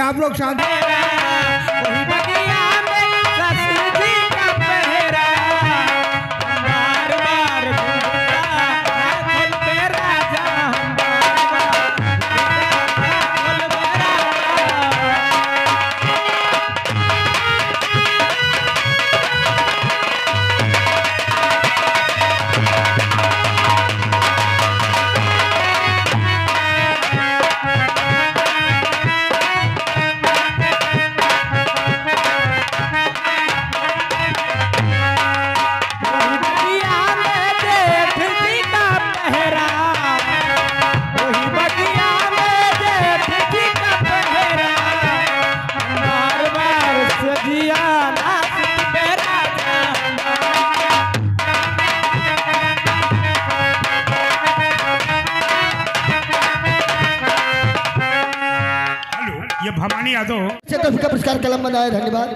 आप लोग शांत भवानी यादव से तो का पुरस्कार कलम बनाया। धन्यवाद।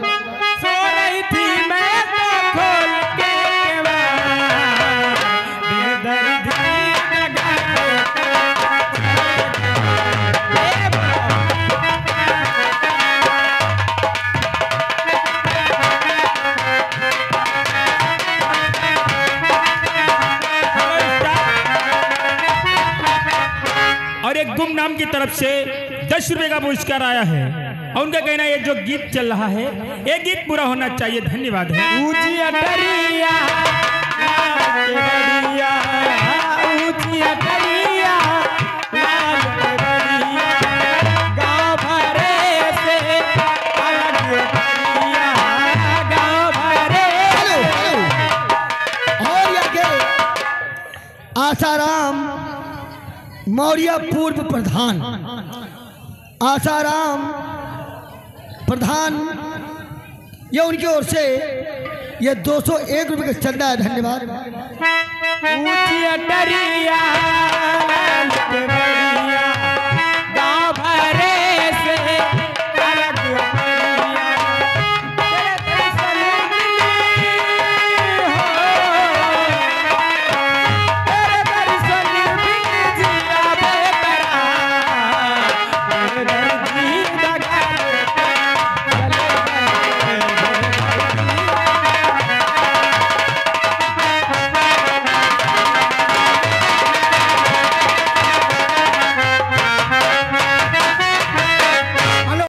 सो रही थी मैं तो खोल के और एक गुमनाम की तरफ से 10 रुपए का पुरस्कार आया है और उनका कहना है ये जो गीत चल रहा है ये गीत पूरा होना चाहिए। धन्यवाद है। ऊंची अटरिया ऊंची अटरिया गाँव भरे से गाँव भरे। और आगे आसाराम मौर्य पूर्व प्रधान, आसाराम प्रधान, ये उनकी ओर से ये 201 रुपये का चंदा है। धन्यवाद। ऊंची अटरिया गाँव भरे से